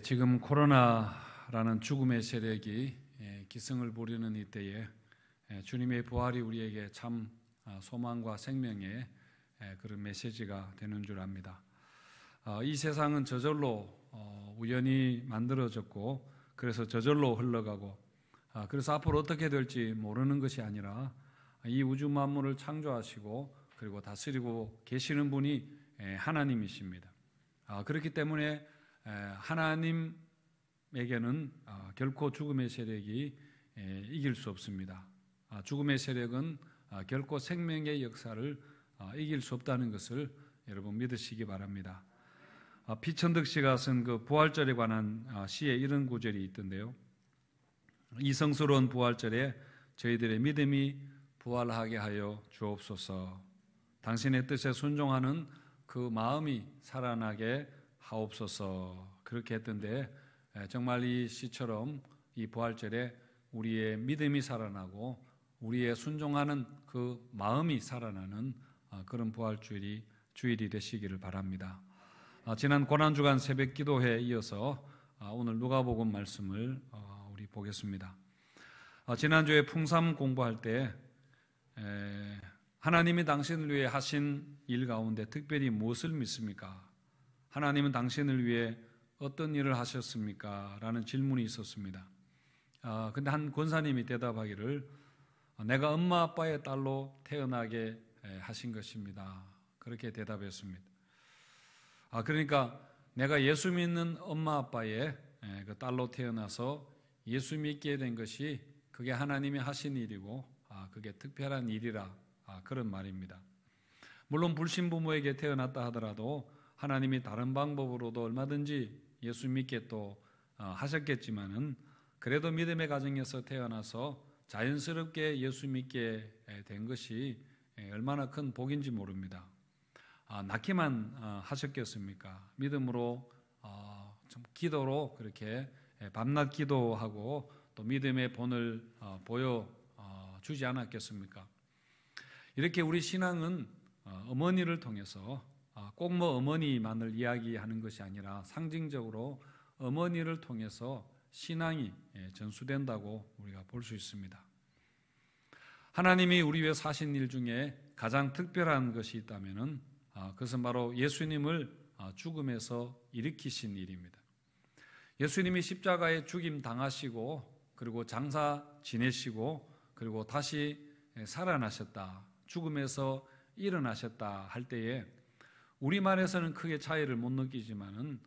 지금 코로나라는 죽음의 세력이 기승을 부리는 이때에 주님의 부활이 우리에게 참 소망과 생명의 그런 메시지가 되는 줄 압니다. 이 세상은 저절로 우연히 만들어졌고 그래서 저절로 흘러가고 그래서 앞으로 어떻게 될지 모르는 것이 아니라 이 우주 만물을 창조하시고 그리고 다스리고 계시는 분이 하나님이십니다. 그렇기 때문에 하나님에게는 결코 죽음의 세력이 이길 수 없습니다. 죽음의 세력은 결코 생명의 역사를 이길 수 없다는 것을 여러분 믿으시기 바랍니다. 피천득 씨가 쓴 그 부활절에 관한 시에 이런 구절이 있던데요. 이 성스러운 부활절에 저희들의 믿음이 부활하게 하여 주옵소서. 당신의 뜻에 순종하는 그 마음이 살아나게 하옵소서. 그렇게 했던데 정말 이 시처럼 이 부활절에 우리의 믿음이 살아나고 우리의 순종하는 그 마음이 살아나는 그런 부활주일이 되시기를 바랍니다. 지난 고난주간 새벽기도회에 이어서 오늘 누가복음 말씀을 우리 보겠습니다. 지난주에 풍삼 공부할 때 하나님이 당신을 위해 하신 일 가운데 특별히 무엇을 믿습니까? 하나님은 당신을 위해 어떤 일을 하셨습니까? 라는 질문이 있었습니다. 근데 한 권사님이 대답하기를 내가 엄마 아빠의 딸로 태어나게 하신 것입니다. 그렇게 대답했습니다. 그러니까 내가 예수 믿는 엄마 아빠의 그 딸로 태어나서 예수 믿게 된 것이 그게 하나님이 하신 일이고 그게 특별한 일이라 그런 말입니다. 물론 불신 부모에게 태어났다 하더라도 하나님이 다른 방법으로도 얼마든지 예수 믿게 또 하셨겠지만은 그래도 믿음의 가정에서 태어나서 자연스럽게 예수 믿게 된 것이 얼마나 큰 복인지 모릅니다. 낳기만 하셨겠습니까? 믿음으로 좀 기도로 그렇게 밤낮 기도하고 또 믿음의 본을 보여주지 않았겠습니까? 이렇게 우리 신앙은 어머니를 통해서 꼭 어머니만을 이야기하는 것이 아니라 상징적으로 어머니를 통해서 신앙이 전수된다고 우리가 볼 수 있습니다. 하나님이 우리 위해 하신 일 중에 가장 특별한 것이 있다면 그것은 바로 예수님을 죽음에서 일으키신 일입니다. 예수님이 십자가에 죽임 당하시고 그리고 장사 지내시고 그리고 다시 살아나셨다, 죽음에서 일어나셨다 할 때에 우리말에서는 크게 차이를 못 느끼지만은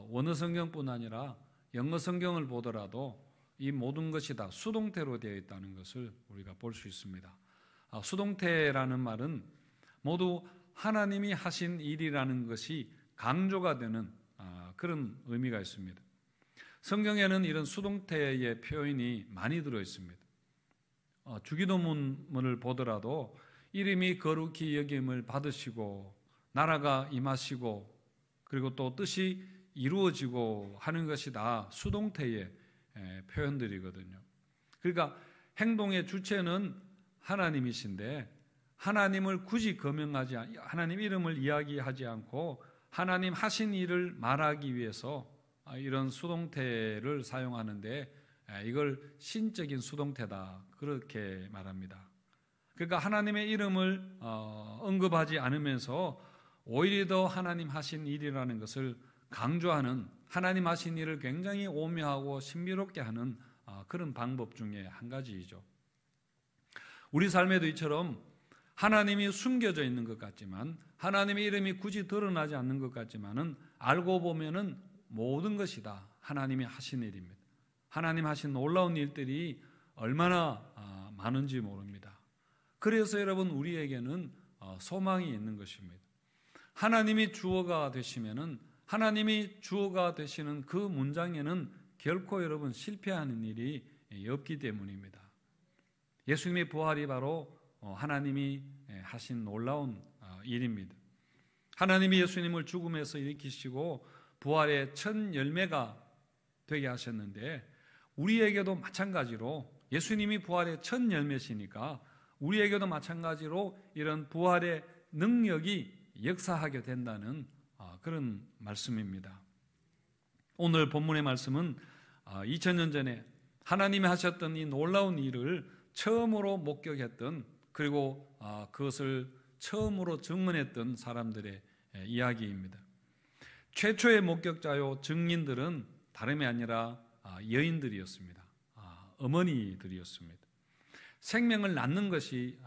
원어 성경뿐 아니라 영어 성경을 보더라도 이 모든 것이 다 수동태로 되어 있다는 것을 우리가 볼 수 있습니다. 수동태라는 말은 모두 하나님이 하신 일이라는 것이 강조가 되는 그런 의미가 있습니다. 성경에는 이런 수동태의 표현이 많이 들어 있습니다. 주기도문을 보더라도 이름이 거룩히 여김을 받으시고 나라가 임하시고 그리고 또 뜻이 이루어지고 하는 것이 다 수동태의 표현들이거든요. 그러니까 행동의 주체는 하나님이신데 하나님을 굳이 거명하지 않고 하나님 이름을 이야기하지 않고 하나님 하신 일을 말하기 위해서 이런 수동태를 사용하는데 이걸 신적인 수동태다 그렇게 말합니다. 그러니까 하나님의 이름을 언급하지 않으면서 오히려 더 하나님 하신 일이라는 것을 강조하는, 하나님 하신 일을 굉장히 오묘하고 신비롭게 하는 그런 방법 중에 한 가지이죠. 우리 삶에도 이처럼 하나님이 숨겨져 있는 것 같지만 하나님의 이름이 굳이 드러나지 않는 것 같지만은 알고 보면은 모든 것이 다 하나님이 하신 일입니다. 하나님 하신 놀라운 일들이 얼마나 많은지 모릅니다. 그래서 여러분 우리에게는 소망이 있는 것입니다. 하나님이 주어가 되시면은 하나님이 주어가 되시는 그 문장에는 결코 여러분 실패하는 일이 없기 때문입니다. 예수님의 부활이 바로 하나님이 하신 놀라운 일입니다. 하나님이 예수님을 죽음에서 일으키시고 부활의 첫 열매가 되게 하셨는데 우리에게도 마찬가지로 예수님이 부활의 첫 열매시니까 우리에게도 마찬가지로 이런 부활의 능력이 역사하게 된다는 그런 말씀입니다. 오늘 본문의 말씀은 2000년 전에 하나님이 하셨던 이 놀라운 일을 처음으로 목격했던, 그리고 그것을 처음으로 증언했던 사람들의 이야기입니다. 최초의 목격자요 증인들은 다름이 아니라 여인들이었습니다. 어머니들이었습니다. 생명을 낳는 것이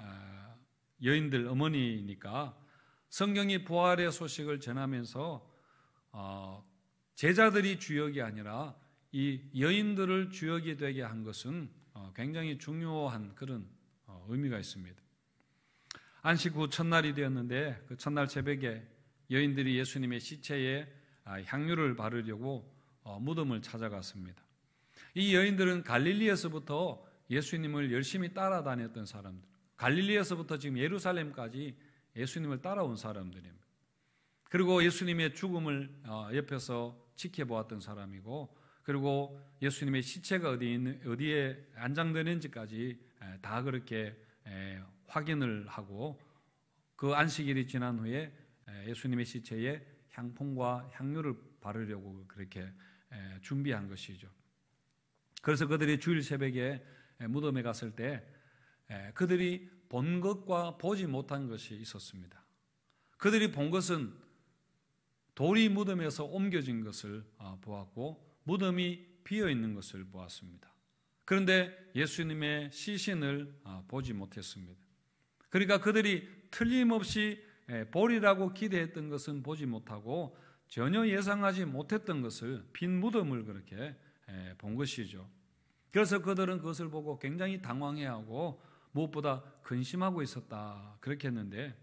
여인들 어머니니까 성경이 부활의 소식을 전하면서 제자들이 주역이 아니라 이 여인들을 주역이 되게 한 것은 굉장히 중요한 그런 의미가 있습니다. 안식 후 첫날이 되었는데 그 첫날 새벽에 여인들이 예수님의 시체에 향유를 바르려고 무덤을 찾아갔습니다. 이 여인들은 갈릴리에서부터 예수님을 열심히 따라다녔던 사람들, 갈릴리에서부터 지금 예루살렘까지 예수님을 따라온 사람들입니다. 그리고 예수님의 죽음을 옆에서 지켜보았던 사람이고, 그리고 예수님의 시체가 어디에 안장되는지까지 다 그렇게 확인을 하고, 그 안식일이 지난 후에 예수님의 시체에 향품과 향유를 바르려고 그렇게 준비한 것이죠. 그래서 그들이 주일 새벽에 무덤에 갔을 때 그들이 본 것과 보지 못한 것이 있었습니다. 그들이 본 것은 돌이 무덤에서 옮겨진 것을 보았고 무덤이 비어있는 것을 보았습니다. 그런데 예수님의 시신을 보지 못했습니다. 그러니까 그들이 틀림없이 보리라고 기대했던 것은 보지 못하고 전혀 예상하지 못했던 것을, 빈 무덤을 그렇게 본 것이죠. 그래서 그들은 그것을 보고 굉장히 당황해하고 무엇보다 근심하고 있었다, 그렇게 했는데,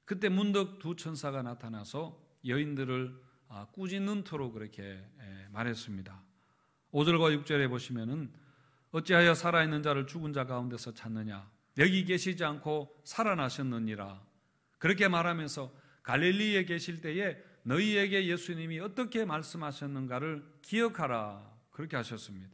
그때 문득 두 천사가 나타나서 여인들을 꾸짖는 터로 그렇게 말했습니다. 5절과 6절에 보시면은 어찌하여 살아있는 자를 죽은 자 가운데서 찾느냐, 여기 계시지 않고 살아나셨느니라. 그렇게 말하면서 갈릴리에 계실 때에 너희에게 예수님이 어떻게 말씀하셨는가를 기억하라, 그렇게 하셨습니다.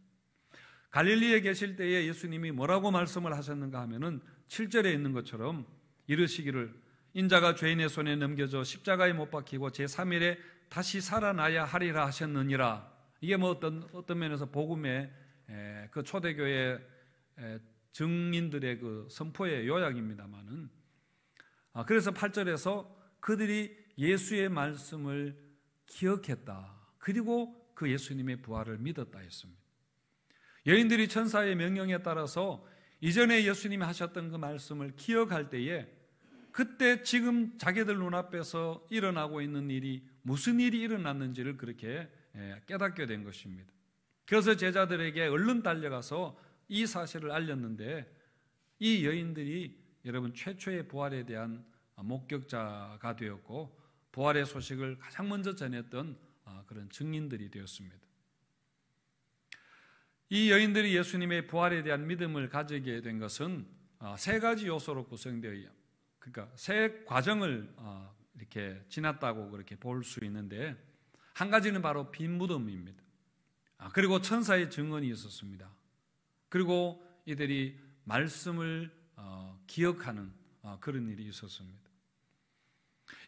갈릴리에 계실 때에 예수님이 뭐라고 말씀을 하셨는가 하면은 7절에 있는 것처럼 이르시기를 인자가 죄인의 손에 넘겨져 십자가에 못 박히고 제3일에 다시 살아나야 하리라 하셨느니라. 이게 뭐 어떤 면에서 복음의 그 초대교회 증인들의 그 선포의 요약입니다만은, 그래서 8절에서 그들이 예수의 말씀을 기억했다, 그리고 그 예수님의 부활을 믿었다 했습니다. 여인들이 천사의 명령에 따라서 이전에 예수님이 하셨던 그 말씀을 기억할 때에 그때 지금 자기들 눈앞에서 일어나고 있는 일이 무슨 일이 일어났는지를 그렇게 깨닫게 된 것입니다. 그래서 제자들에게 얼른 달려가서 이 사실을 알렸는데, 이 여인들이 여러분 최초의 부활에 대한 목격자가 되었고 부활의 소식을 가장 먼저 전했던 그런 증인들이 되었습니다. 이 여인들이 예수님의 부활에 대한 믿음을 가지게 된 것은 세 가지 요소로 구성되어, 그러니까 세 과정을 이렇게 지났다고 그렇게 볼 수 있는데, 한 가지는 바로 빈 무덤입니다. 그리고 천사의 증언이 있었습니다. 그리고 이들이 말씀을 기억하는 그런 일이 있었습니다.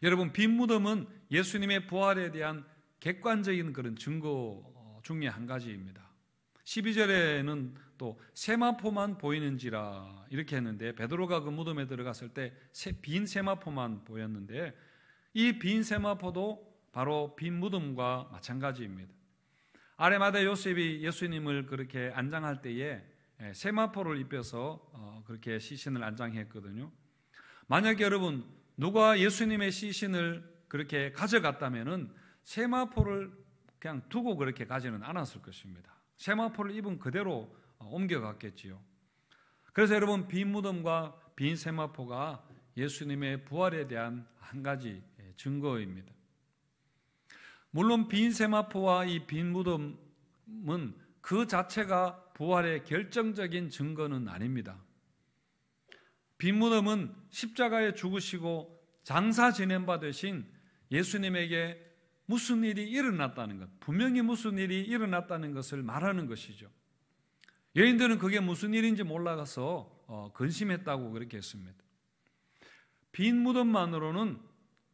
여러분, 빈 무덤은 예수님의 부활에 대한 객관적인 그런 증거 중에 한 가지입니다. 12절에는 또 세마포만 보이는지라 이렇게 했는데, 베드로가 그 무덤에 들어갔을 때 빈 세마포만 보였는데, 이 빈 세마포도 바로 빈 무덤과 마찬가지입니다. 아레마다 요셉이 예수님을 그렇게 안장할 때에 세마포를 입혀서 그렇게 시신을 안장했거든요. 만약에 여러분 누가 예수님의 시신을 그렇게 가져갔다면은 세마포를 그냥 두고 그렇게 가지는 않았을 것입니다. 세마포를 입은 그대로 옮겨갔겠지요. 그래서 여러분, 빈 무덤과 빈 세마포가 예수님의 부활에 대한 한 가지 증거입니다. 물론 빈 세마포와 이 빈 무덤은 그 자체가 부활의 결정적인 증거는 아닙니다. 빈 무덤은 십자가에 죽으시고 장사 지낸 바 되신 예수님에게 무슨 일이 일어났다는 것, 분명히 무슨 일이 일어났다는 것을 말하는 것이죠. 여인들은 그게 무슨 일인지 몰라서 근심했다고 그렇게 했습니다. 빈 무덤만으로는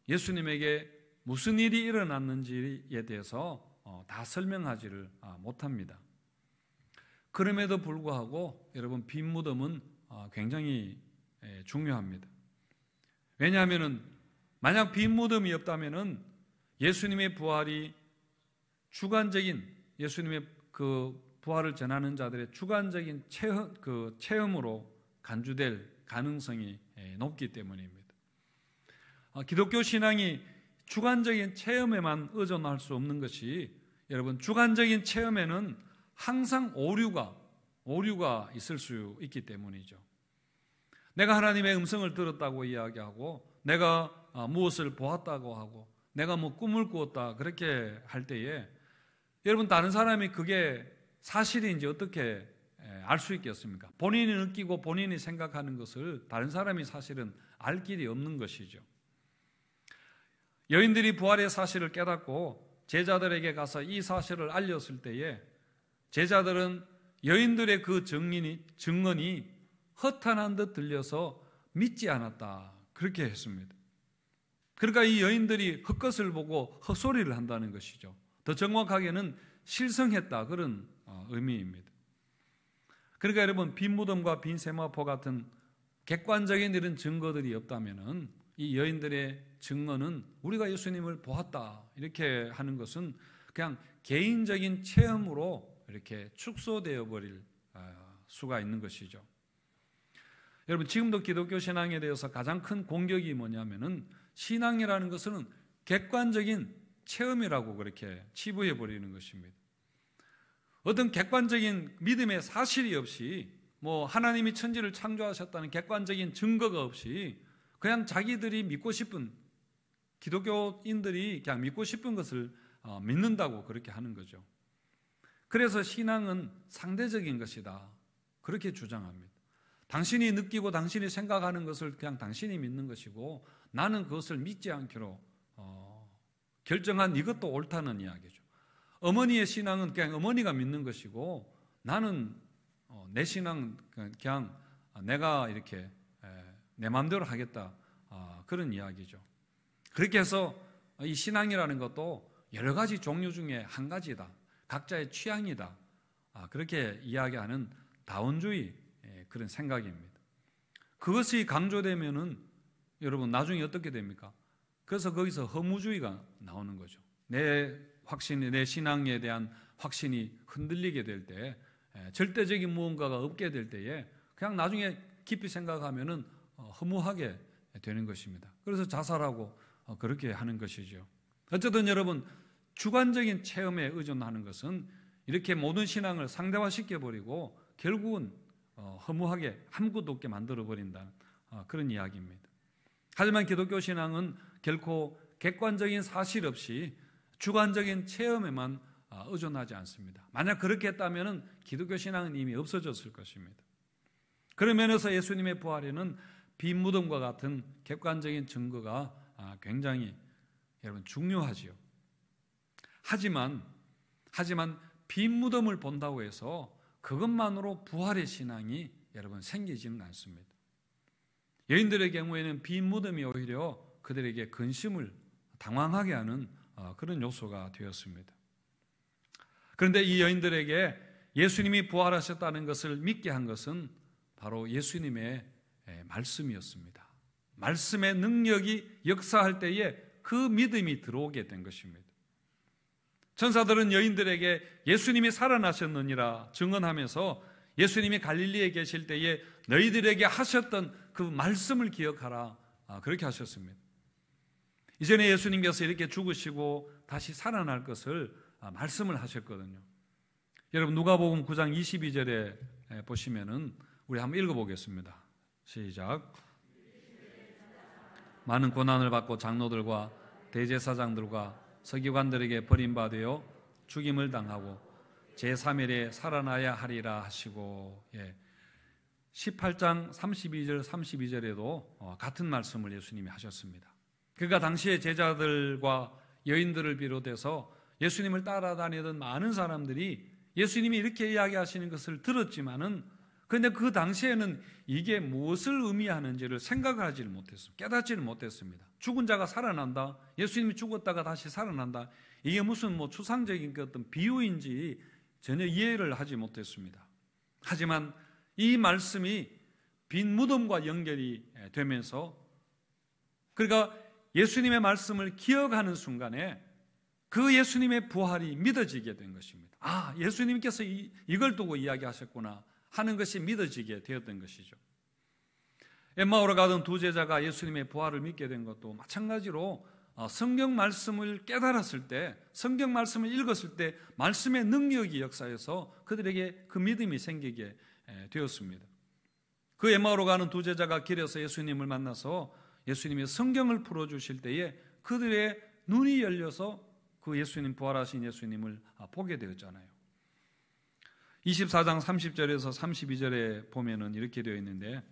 예수님에게 무슨 일이 일어났는지에 대해서 다 설명하지를 못합니다. 그럼에도 불구하고 여러분 빈 무덤은 굉장히 중요합니다. 왜냐하면은 만약 빈 무덤이 없다면은 예수님의 부활이 주관적인 예수님의 그 부활을 전하는 자들의 주관적인 체험으로 간주될 가능성이 높기 때문입니다. 기독교 신앙이 주관적인 체험에만 의존할 수 없는 것이 여러분 주관적인 체험에는 항상 오류가 있을 수 있기 때문이죠. 내가 하나님의 음성을 들었다고 이야기하고 내가 무엇을 보았다고 하고 내가 뭐 꿈을 꾸었다 그렇게 할 때에 여러분 다른 사람이 그게 사실인지 어떻게 알 수 있겠습니까? 본인이 느끼고 본인이 생각하는 것을 다른 사람이 사실은 알 길이 없는 것이죠. 여인들이 부활의 사실을 깨닫고 제자들에게 가서 이 사실을 알렸을 때에 제자들은 여인들의 그 증언이 허탄한 듯 들려서 믿지 않았다 그렇게 했습니다. 그러니까 이 여인들이 헛것을 보고 헛소리를 한다는 것이죠. 더 정확하게는 실성했다 그런 의미입니다. 그러니까 여러분 빈 무덤과 빈 세마포 같은 객관적인 이런 증거들이 없다면은 이 여인들의 증언은 우리가 예수님을 보았다 이렇게 하는 것은 그냥 개인적인 체험으로 이렇게 축소되어 버릴 수가 있는 것이죠. 여러분 지금도 기독교 신앙에 대해서 가장 큰 공격이 뭐냐면은 신앙이라는 것은 객관적인 체험이라고 그렇게 치부해 버리는 것입니다. 어떤 객관적인 믿음의 사실이 없이 뭐 하나님이 천지를 창조하셨다는 객관적인 증거가 없이 그냥 자기들이 믿고 싶은 기독교인들이 그냥 믿고 싶은 것을 믿는다고 그렇게 하는 거죠. 그래서 신앙은 상대적인 것이다 그렇게 주장합니다. 당신이 느끼고 당신이 생각하는 것을 그냥 당신이 믿는 것이고 나는 그것을 믿지 않기로 결정한 이것도 옳다는 이야기죠. 어머니의 신앙은 그냥 어머니가 믿는 것이고 나는 내 신앙 그냥 내가 이렇게 내 마음대로 하겠다 그런 이야기죠. 그렇게 해서 이 신앙이라는 것도 여러 가지 종류 중에 한 가지다. 각자의 취향이다. 그렇게 이야기하는 다원주의 그런 생각입니다. 그것이 강조되면은 여러분 나중에 어떻게 됩니까? 그래서 거기서 허무주의가 나오는 거죠. 내 확신이 내 신앙에 대한 확신이 흔들리게 될 때 절대적인 무언가가 없게 될 때에 그냥 나중에 깊이 생각하면은 허무하게 되는 것입니다. 그래서 자살하고 그렇게 하는 것이죠. 어쨌든 여러분 주관적인 체험에 의존하는 것은 이렇게 모든 신앙을 상대화시켜 버리고 결국은 허무하게 아무것도 없게 만들어 버린다 그런 이야기입니다. 하지만 기독교 신앙은 결코 객관적인 사실 없이 주관적인 체험에만 의존하지 않습니다. 만약 그렇게 했다면 기독교 신앙은 이미 없어졌을 것입니다. 그런 면에서 예수님의 부활에는 빈 무덤과 같은 객관적인 증거가 굉장히 여러분 중요하지요. 하지만 빈 무덤을 본다고 해서 그것만으로 부활의 신앙이 여러분 생기지는 않습니다. 여인들의 경우에는 빈 무덤이 오히려 그들에게 근심을 당황하게 하는 그런 요소가 되었습니다. 그런데 이 여인들에게 예수님이 부활하셨다는 것을 믿게 한 것은 바로 예수님의 말씀이었습니다. 말씀의 능력이 역사할 때에 그 믿음이 들어오게 된 것입니다. 천사들은 여인들에게 예수님이 살아나셨느니라 증언하면서 예수님이 갈릴리에 계실 때에 너희들에게 하셨던 그 말씀을 기억하라 그렇게 하셨습니다. 이전에 예수님께서 이렇게 죽으시고 다시 살아날 것을 말씀을 하셨거든요. 여러분 누가복음 9장 22절에 보시면은 우리 한번 읽어보겠습니다. 시작. 많은 고난을 받고 장로들과 대제사장들과 서기관들에게 버림받아 죽임을 당하고 제3일에 살아나야 하리라 하시고 18장 32절 32절에도 같은 말씀을 예수님이 하셨습니다. 그러니까 당시의 제자들과 여인들을 비롯해서 예수님을 따라다니던 많은 사람들이 예수님이 이렇게 이야기하시는 것을 들었지만은 그런데 그 당시에는 이게 무엇을 의미하는지를 생각하지를 못했습니다. 깨닫지를 못했습니다. 죽은 자가 살아난다, 예수님이 죽었다가 다시 살아난다, 이게 무슨 추상적인 어떤 비유인지 전혀 이해를 하지 못했습니다. 하지만 이 말씀이 빈 무덤과 연결이 되면서, 그러니까 예수님의 말씀을 기억하는 순간에 그 예수님의 부활이 믿어지게 된 것입니다. 아, 예수님께서 이걸 두고 이야기하셨구나 하는 것이 믿어지게 되었던 것이죠. 엠마오로 가던 두 제자가 예수님의 부활을 믿게 된 것도 마찬가지로 성경 말씀을 깨달았을 때, 성경 말씀을 읽었을 때 말씀의 능력이 역사해서 그들에게 그 믿음이 생기게 되었습니다. 그 엠마오로 가는 두 제자가 길에서 예수님을 만나서 예수님의 성경을 풀어주실 때에 그들의 눈이 열려서 그 예수님, 부활하신 예수님을 보게 되었잖아요. 24장 30절에서 32절에 보면은 이렇게 되어 있는데,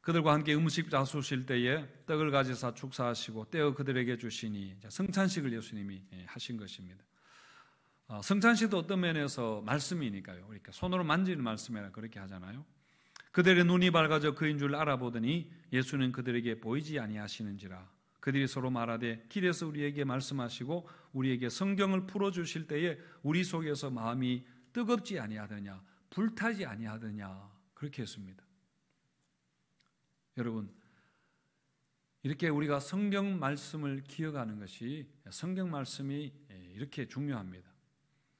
그들과 함께 음식 잡수실 때에 떡을 가지사 축사하시고 떼어 그들에게 주시니, 성찬식을 예수님이 하신 것입니다. 성찬식도 어떤 면에서 말씀이니까요. 그러니까 손으로 만지는 말씀이라 그렇게 하잖아요. 그들의 눈이 밝아져 그인 줄 알아보더니 예수는 그들에게 보이지 아니하시는지라. 그들이 서로 말하되 길에서 우리에게 말씀하시고 우리에게 성경을 풀어주실 때에 우리 속에서 마음이 뜨겁지 아니하더냐, 불타지 아니하더냐, 그렇게 했습니다. 여러분, 이렇게 우리가 성경 말씀을 기억하는 것이, 성경 말씀이 이렇게 중요합니다.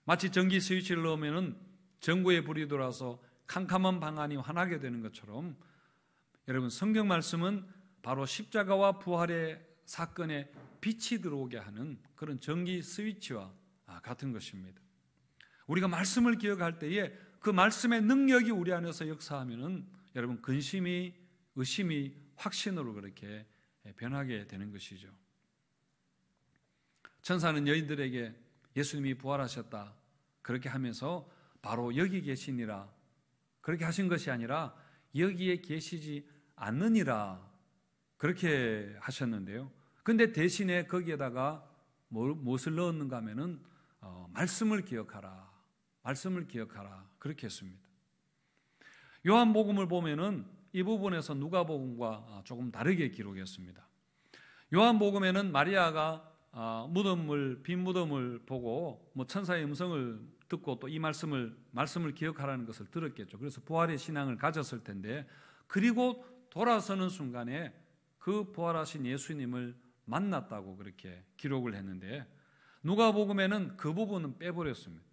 마치 전기 스위치를 넣으면 전구에 불이 들어와서 캄캄한 방 안이 환하게 되는 것처럼, 여러분, 성경 말씀은 바로 십자가와 부활의 사건에 빛이 들어오게 하는 그런 전기 스위치와 같은 것입니다. 우리가 말씀을 기억할 때에 그 말씀의 능력이 우리 안에서 역사하면은 여러분, 근심이, 의심이 확신으로 그렇게 변하게 되는 것이죠. 천사는 여인들에게 예수님이 부활하셨다 그렇게 하면서 바로 여기 계시니라 그렇게 하신 것이 아니라 여기에 계시지 않느니라 그렇게 하셨는데요. 그런데 대신에 거기에다가 무엇을 넣었는가 하면은 말씀을 기억하라, 말씀을 기억하라 그렇게 했습니다. 요한복음을 보면은 이 부분에서 누가복음과 조금 다르게 기록했습니다. 요한복음에는 마리아가 빈 무덤을 보고 천사의 음성을 듣고 또 이 말씀을 기억하라는 것을 들었겠죠. 그래서 부활의 신앙을 가졌을 텐데, 그리고 돌아서는 순간에 그 부활하신 예수님을 만났다고 그렇게 기록을 했는데, 누가복음에는 그 부분은 빼버렸습니다.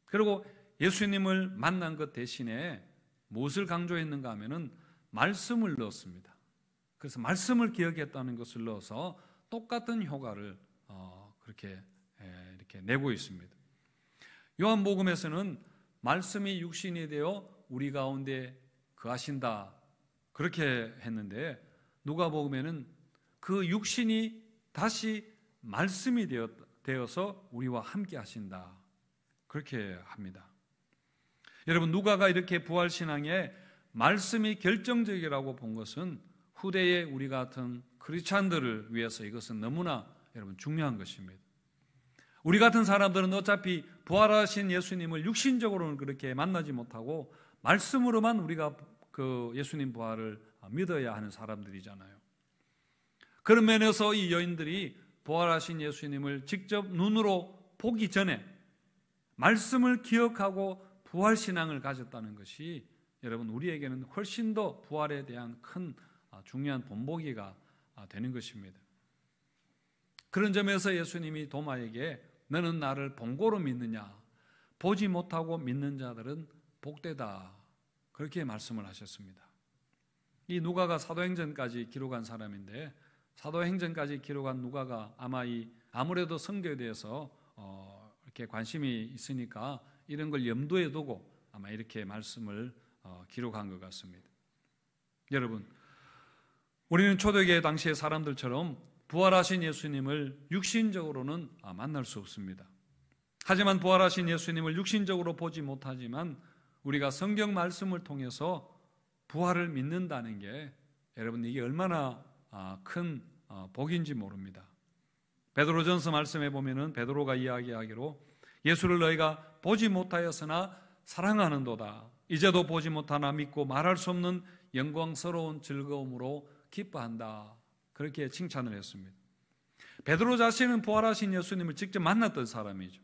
그리고 예수님을 만난 것 대신에 무엇을 강조했는가 하면은 말씀을 넣었습니다. 그래서 말씀을 기억했다는 것을 넣어서 똑같은 효과를 그렇게 이렇게 내고 있습니다. 요한복음에서는 말씀이 육신이 되어 우리 가운데 거하신다 그렇게 했는데, 누가복음에는 그 육신이 다시 말씀이 되어서 우리와 함께 하신다 그렇게 합니다. 여러분, 누가가 이렇게 부활신앙에 말씀이 결정적이라고 본 것은 후대에 우리 같은 크리스찬들을 위해서 이것은 너무나 여러분 중요한 것입니다. 우리 같은 사람들은 어차피 부활하신 예수님을 육신적으로는 그렇게 만나지 못하고 말씀으로만 우리가 그 예수님 부활을 믿어야 하는 사람들이잖아요. 그런 면에서 이 여인들이 부활하신 예수님을 직접 눈으로 보기 전에 말씀을 기억하고 부활신앙을 가졌다는 것이 여러분 우리에게는 훨씬 더 부활에 대한 큰 중요한 본보기가 되는 것입니다. 그런 점에서 예수님이 도마에게 너는 나를 본고로 믿느냐, 보지 못하고 믿는 자들은 복되다 그렇게 말씀을 하셨습니다. 이 누가가 사도행전까지 기록한 사람인데, 사도행전까지 기록한 누가가 아무래도 성경에 대해서 이렇게 관심이 있으니까 이런 걸 염두에 두고 아마 이렇게 말씀을 기록한 것 같습니다. 여러분, 우리는 초대교회 당시의 사람들처럼 부활하신 예수님을 육신적으로는 만날 수 없습니다. 하지만 부활하신 예수님을 육신적으로 보지 못하지만 우리가 성경 말씀을 통해서 부활을 믿는다는 게 여러분 이게 얼마나 큰 복인지 모릅니다. 베드로전서 말씀에 보면은 베드로가 이야기하기로 예수를 너희가 보지 못하였으나 사랑하는도다 이제도 보지 못하나 믿고 말할 수 없는 영광스러운 즐거움으로 기뻐한다. 그렇게 칭찬을 했습니다. 베드로 자신은 부활하신 예수님을 직접 만났던 사람이죠.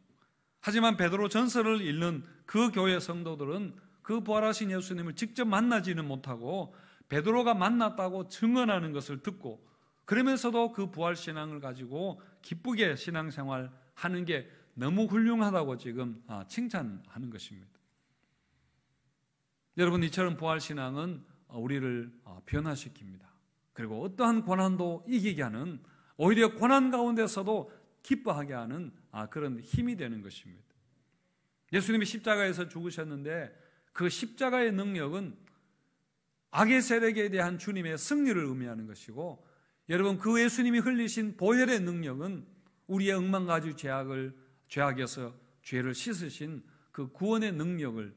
하지만 베드로 전설을 읽는 그 교회 성도들은 그 부활하신 예수님을 직접 만나지는 못하고 베드로가 만났다고 증언하는 것을 듣고 그러면서도 그 부활신앙을 가지고 기쁘게 신앙생활하는 게 너무 훌륭하다고 지금 칭찬하는 것입니다. 여러분, 이처럼 부활신앙은 우리를 변화시킵니다. 그리고 어떠한 고난도 이기게 하는, 오히려 고난 가운데서도 기뻐하게 하는 그런 힘이 되는 것입니다. 예수님이 십자가에서 죽으셨는데 그 십자가의 능력은 악의 세력에 대한 주님의 승리를 의미하는 것이고, 여러분, 그 예수님이 흘리신 보혈의 능력은 우리의 억만가지 죄악에서 죄를 씻으신 그 구원의 능력을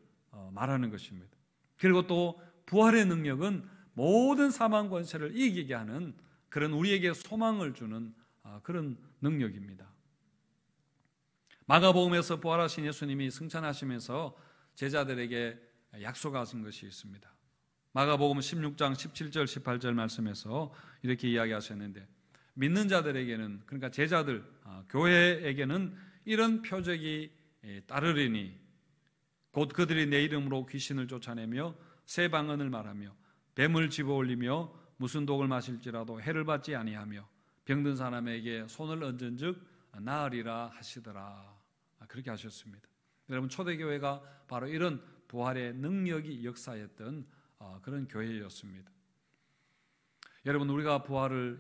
말하는 것입니다. 그리고 또 부활의 능력은 모든 사망 권세를 이기게 하는 그런 우리에게 소망을 주는 그런 능력입니다. 마가복음에서 부활하신 예수님이 승천하시면서 제자들에게 약속하신 것이 있습니다. 마가복음 16장 17절 18절 말씀에서 이렇게 이야기하셨는데, 믿는 자들에게는, 그러니까 제자들, 교회에게는 이런 표적이 따르리니 곧 그들이 내 이름으로 귀신을 쫓아내며 새 방언을 말하며 뱀을 집어올리며 무슨 독을 마실지라도 해를 받지 아니하며 병든 사람에게 손을 얹은즉 나으리라 하시더라. 그렇게 하셨습니다. 여러분, 초대교회가 바로 이런 부활의 능력이 역사했던 그런 교회였습니다. 여러분, 우리가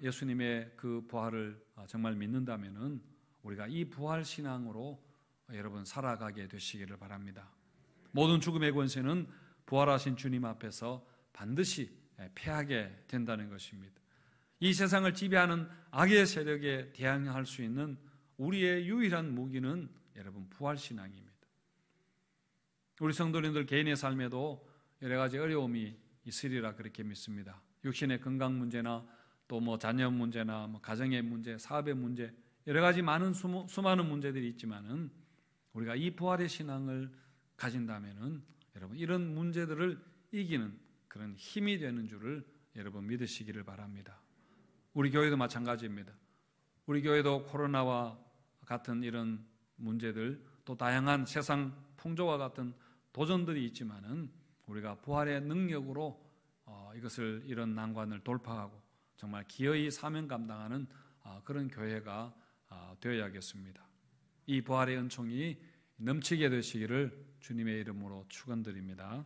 예수님의 그 부활을 정말 믿는다면은 우리가 이 부활 신앙으로 여러분 살아가게 되시기를 바랍니다. 모든 죽음의 권세는 부활하신 주님 앞에서 반드시 패하게 된다는 것입니다. 이 세상을 지배하는 악의 세력에 대항할 수 있는 우리의 유일한 무기는 여러분 부활 신앙입니다. 우리 성도님들 개인의 삶에도 여러 가지 어려움이 있으리라 그렇게 믿습니다. 육신의 건강 문제나 또 자녀 문제나 가정의 문제, 사업의 문제, 여러 가지 많은 수많은 문제들이 있지만은 우리가 이 부활의 신앙을 가진다면은 여러분 이런 문제들을 이기는 그런 힘이 되는 줄을 여러분 믿으시기를 바랍니다. 우리 교회도 마찬가지입니다. 우리 교회도 코로나와 같은 이런 문제들, 또 다양한 세상 풍조와 같은 도전들이 있지만은 우리가 부활의 능력으로 이런 난관을 돌파하고 정말 기어이 사명 감당하는 그런 교회가 되어야겠습니다. 이 부활의 은총이 넘치게 되시기를 주님의 이름으로 축원드립니다.